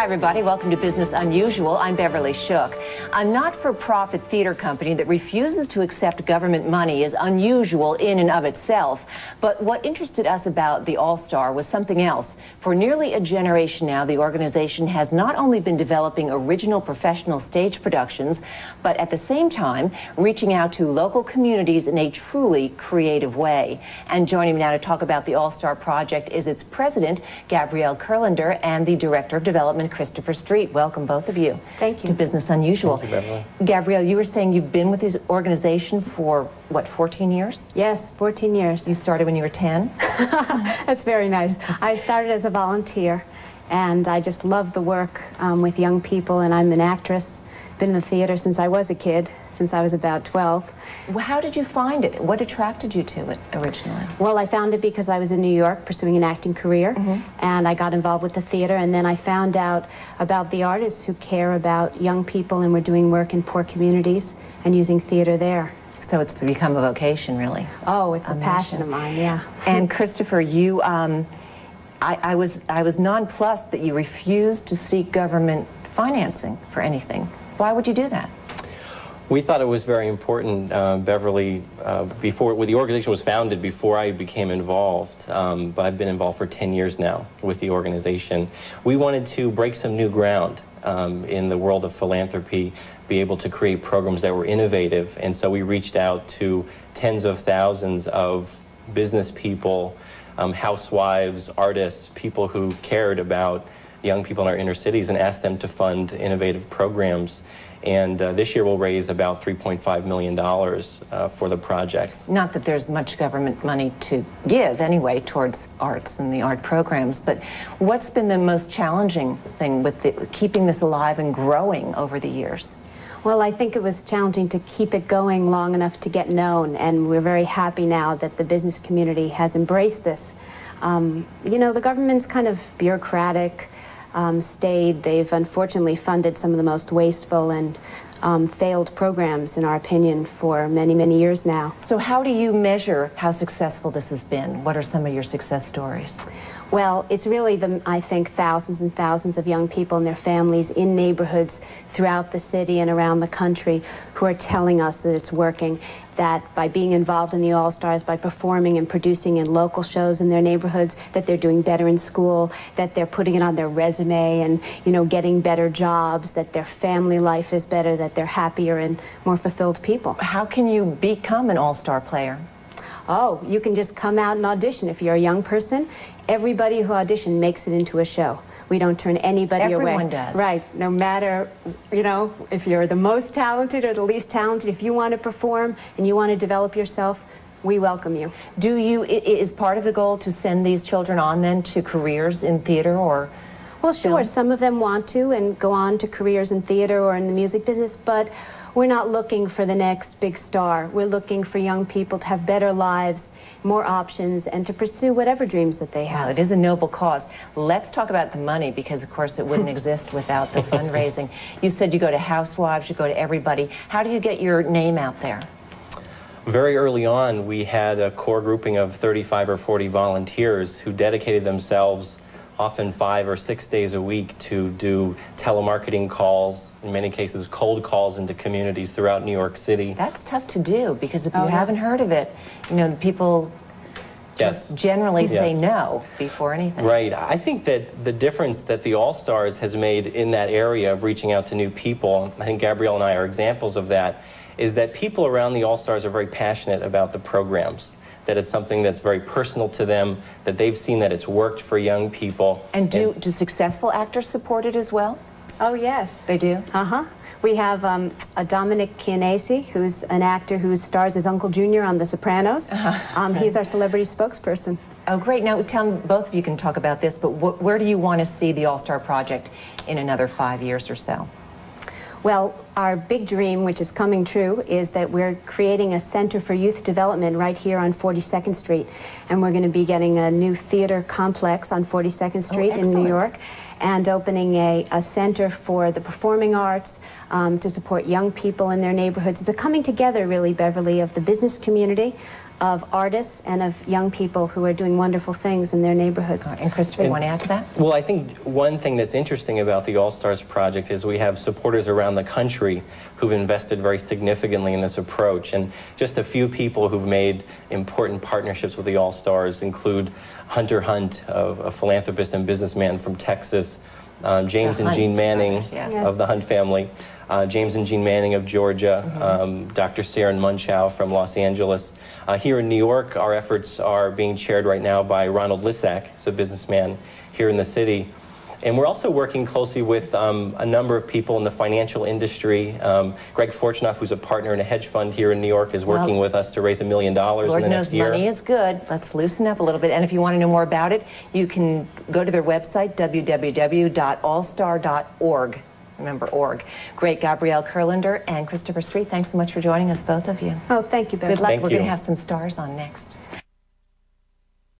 everybody. Welcome to Business Unusual. I'm Beverly Shook. A not-for-profit theater company that refuses to accept government money is unusual in and of itself. But what interested us about the All-Star was something else. For nearly a generation now, the organization has not only been developing original professional stage productions, but at the same time, reaching out to local communities in a truly creative way. And joining me now to talk about the All-Star project is its president, Gabrielle Kurlander, and the director of development, Christopher Street. Welcome, both of you. Thank you. To Business Unusual. Thank you, Beverly. Gabrielle, you were saying you've been with this organization for, what, 14 years? Yes, 14 years. You started when you were 10? That's very nice. I started as a volunteer, and I just love the work with young people, and I'm an actress. Been in the theater since I was a kid, since I was about 12. Well, how did you find it? What attracted you to it originally? Well, I found it because I was in New York pursuing an acting career, and I got involved with the theater, and then I found out about the artists who care about young people and were doing work in poor communities and using theater there. So it's become a vocation, really. Oh, it's a passion of mine, yeah. And Christopher, you, I was nonplussed that you refused to seek government financing for anything. Why would you do that? We thought it was very important, Beverly, the organization was founded before I became involved, but I've been involved for 10 years now with the organization. We wanted to break some new ground in the world of philanthropy, be able to create programs that were innovative, and so we reached out to tens of thousands of business people, housewives, artists, people who cared about young people in our inner cities and asked them to fund innovative programs. And this year we'll raise about $3.5 million for the projects. Not that there's much government money to give anyway towards arts and the art programs, but what's been the most challenging thing with keeping this alive and growing over the years? Well, I think it was challenging to keep it going long enough to get known, and we're very happy now that the business community has embraced this. You know, the government's kind of bureaucratic. They've unfortunately funded some of the most wasteful and failed programs, in our opinion, for many, many years now. So how do you measure how successful this has been? What are some of your success stories? Well, it's really, I think, thousands and thousands of young people and their families in neighborhoods throughout the city and around the country who are telling us that it's working, that by being involved in the All-Stars, by performing and producing in local shows in their neighborhoods, that they're doing better in school, that they're putting it on their resume and, you know, getting better jobs, that their family life is better, that they're happier and more fulfilled people. How can you become an All-Star player? Oh, you can just come out and audition. If you're a young person, everybody who auditioned makes it into a show. We don't turn anybody away. Everyone does. Right. No matter, you know, if you're the most talented or the least talented, if you want to perform and you want to develop yourself, we welcome you. Is part of the goal to send these children on then to careers in theater or Well, sure. film? Some of them want to and go on to careers in theater or in the music business, but we're not looking for the next big star. We're looking for young people to have better lives, more options, and to pursue whatever dreams that they have. Well, it is a noble cause. Let's talk about the money, because of course it wouldn't exist without the fundraising. You said you go to housewives, you go to everybody. How do you get your name out there? Very early on, we had a core grouping of 35 or 40 volunteers who dedicated themselves often 5 or 6 days a week to do telemarketing calls, in many cases cold calls into communities throughout New York City. That's tough to do, because if you haven't heard of it, you know, people just generally say no before anything. Right. I think that the difference that the All-Stars has made in that area of reaching out to new people, I think Gabrielle and I are examples of that, is that people around the All-Stars are very passionate about the programs, that it's something that's very personal to them, that they've seen that it's worked for young people. And do successful actors support it as well? Oh, yes. They do? Uh-huh. We have a Dominic Chianese, who's an actor who stars as Uncle Junior on The Sopranos. He's our celebrity spokesperson. Oh, great. Now, tell me, both of you can talk about this, but where do you want to see the All-Star Project in another 5 years or so? Well, our big dream, which is coming true, is that we're creating a center for youth development right here on 42nd Street. And we're going to be getting a new theater complex on 42nd Street in New York, and opening a center for the performing arts to support young people in their neighborhoods. It's a coming together, really, Beverly, of the business community, of artists and of young people who are doing wonderful things in their neighborhoods. And Christopher, you want to add to that? Well, I think one thing that's interesting about the All-Stars project is we have supporters around the country who've invested very significantly in this approach. And just a few people who've made important partnerships with the All-Stars include Hunter Hunt, a philanthropist and businessman from Texas, James and Jean Manning of the Hunt family, James and Jean Manning of Georgia, Dr. Saren Munchow from Los Angeles. Here in New York, our efforts are being chaired right now by Ronald Lissack, who's a businessman here in the city. And we're also working closely with a number of people in the financial industry. Greg Fortunoff, who's a partner in a hedge fund here in New York, is working with us to raise $1 million in the next year. Lord knows money is good. Let's loosen up a little bit. And if you want to know more about it, you can go to their website, www.allstar.org. Remember, org. Great. Gabrielle Kurlander and Christopher Street, thanks so much for joining us, both of you. Oh, thank you, Beverly. Good luck. Thank We're going you. to have some stars on next.